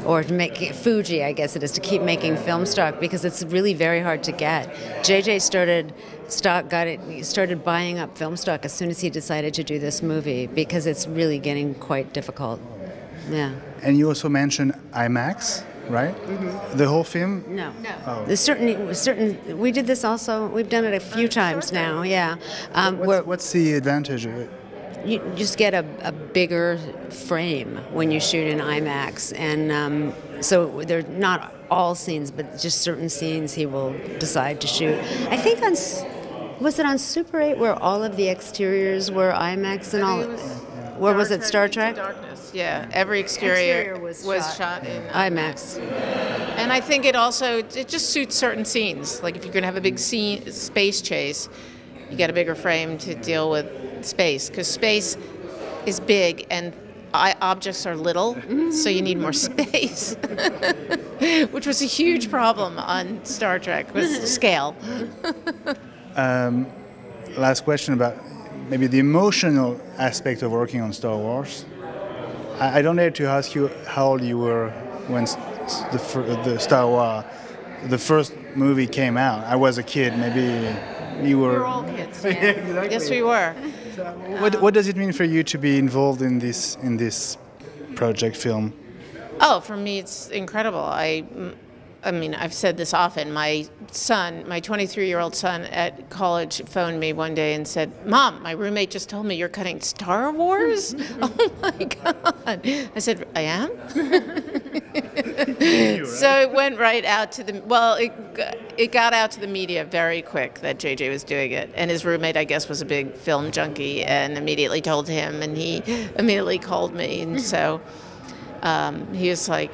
or to make Fuji, I guess it is, to keep making film stock because it's really very hard to get. JJ started buying up film stock as soon as he decided to do this movie because it's really getting quite difficult. Yeah. And you also mentioned IMAX. Right? Mm-hmm. The whole film? No. Oh. There's certain. We did this also. We've done it a few times now. Yeah. What's the advantage of it? You just get a bigger frame when you shoot in IMAX, and so they're not all scenes, but just certain scenes he will decide to shoot. I think was it on Super 8 where all of the exteriors were IMAX and all? Where was it? Star Trek? Yeah, every exterior was shot in IMAX. And I think it just suits certain scenes. Like if you're going to have a big space chase, you get a bigger frame to deal with space, because space is big and objects are little, so you need more space, which was a huge problem on Star Trek, was scale. Last question about maybe the emotional aspect of working on Star Wars. I don't dare to ask you how old you were when the Star Wars, the first movie came out. I was a kid, maybe you were. We were all kids. Yeah. Exactly. Yes, we were. What does it mean for you to be involved in this project film? Oh, for me, it's incredible. I mean, I've said this often. My son, my 23-year-old son at college, phoned me one day and said, "Mom, my roommate just told me you're cutting Star Wars." Oh my God. I said, "I am?" So it went right out to the, well, it got out to the media very quick that JJ was doing it. And his roommate, I guess, was a big film junkie and immediately told him, and he immediately called me. And so he was like,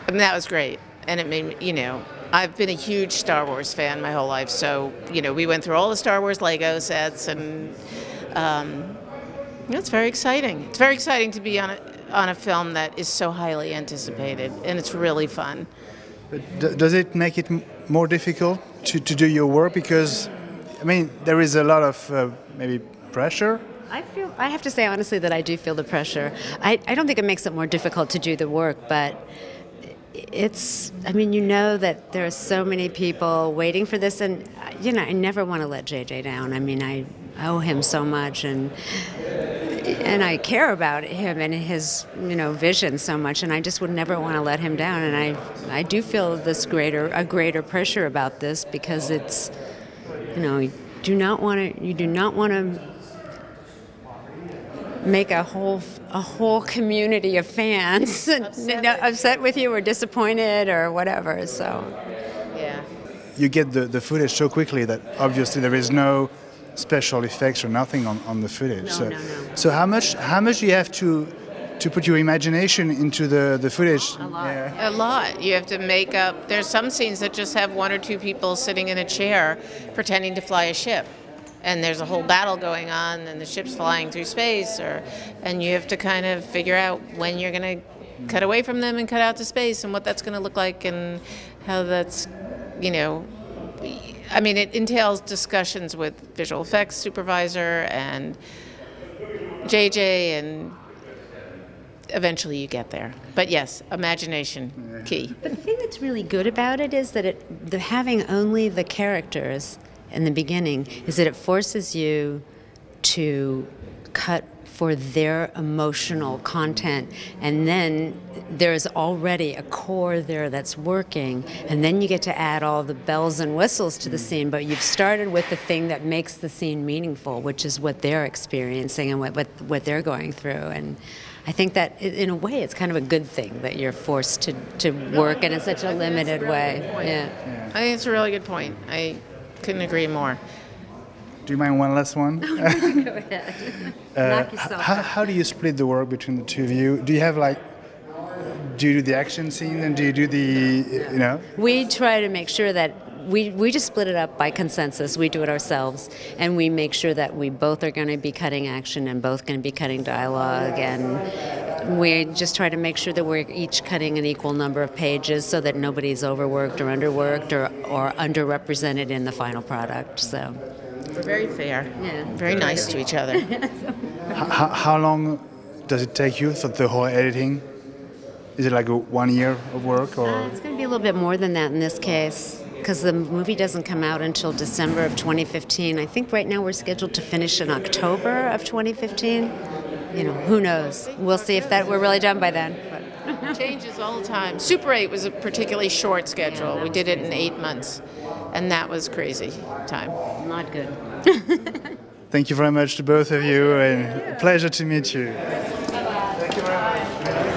I mean, that was great. And it made me, you know, I've been a huge Star Wars fan my whole life. So, you know, we went through all the Star Wars Lego sets, and you know, it's very exciting. It's very exciting to be on a film that is so highly anticipated, and it's really fun. But does it make it more difficult to do your work? Because, I mean, there is a lot of maybe pressure. I have to say honestly that I do feel the pressure. I don't think it makes it more difficult to do the work, but it's, I mean, you know that there are so many people waiting for this, and you know, I never want to let JJ down. I mean, I owe him so much, and I care about him and his, you know, vision so much, and I just would never want to let him down. And I do feel this greater pressure about this, because it's, you know, you do not want to make a whole community of fans upset with you or disappointed or whatever. So yeah, you get the footage so quickly that obviously there is no special effects or nothing on the footage. No. So how much do you have to put your imagination into the footage? A lot. Yeah. A lot. You have to make up. There's some scenes that just have one or two people sitting in a chair pretending to fly a ship, and there's a whole battle going on, and the ship's flying through space, and you have to kind of figure out when you're going to cut away from them and cut out to space, and what that's going to look like, and how that's, you know, I mean, it entails discussions with visual effects supervisor and JJ, and eventually you get there. But yes, imagination, key. But the thing that's really good about it is that having only the characters in the beginning is that it forces you to cut for their emotional content, and then there's already a core there that's working, and then you get to add all the bells and whistles to the scene, but you've started with the thing that makes the scene meaningful, which is what they're experiencing and what they're going through. And I think that in a way it's kind of a good thing that you're forced to work in such a limited way. Yeah. I think it's a really good point. I couldn't agree more. Do you mind one last one? Go ahead. Knock yourself out. How do you split the work between the two of you? Do you have like, do you do the action scene and do you do the, you know? We try to make sure that we just split it up by consensus. We do it ourselves, and we make sure that we both are going to be cutting action and both going to be cutting dialogue, and we just try to make sure that we're each cutting an equal number of pages so that nobody's overworked or underworked or underrepresented in the final product. So. We're very fair. Yeah. Very nice to each other. How long does it take you for the whole editing? Is it like 1 year of work, or? It's going to be a little bit more than that in this case, because the movie doesn't come out until December of 2015. I think right now we're scheduled to finish in October of 2015. You know, who knows? We'll see if we're really done by then. Changes all the time. Super 8 was a particularly short schedule. We did it in 8 months, and that was crazy time. Not good. Thank you very much to both of you, and pleasure to meet you.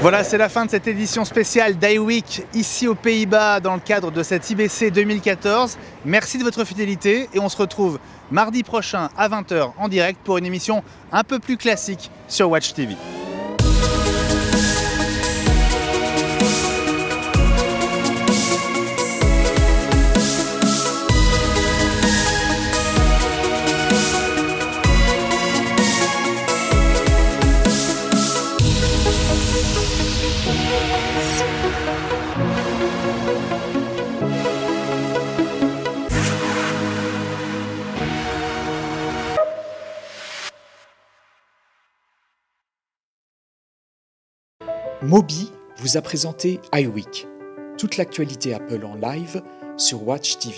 Voilà, c'est la fin de cette édition spéciale d'iWeek ici aux Pays-Bas dans le cadre de cette IBC 2014. Merci de votre fidélité et on se retrouve mardi prochain à 20 h en direct pour une émission un peu plus classique sur Watch TV. Moby vous a présenté iWeek, toute l'actualité Apple en live sur Watch TV.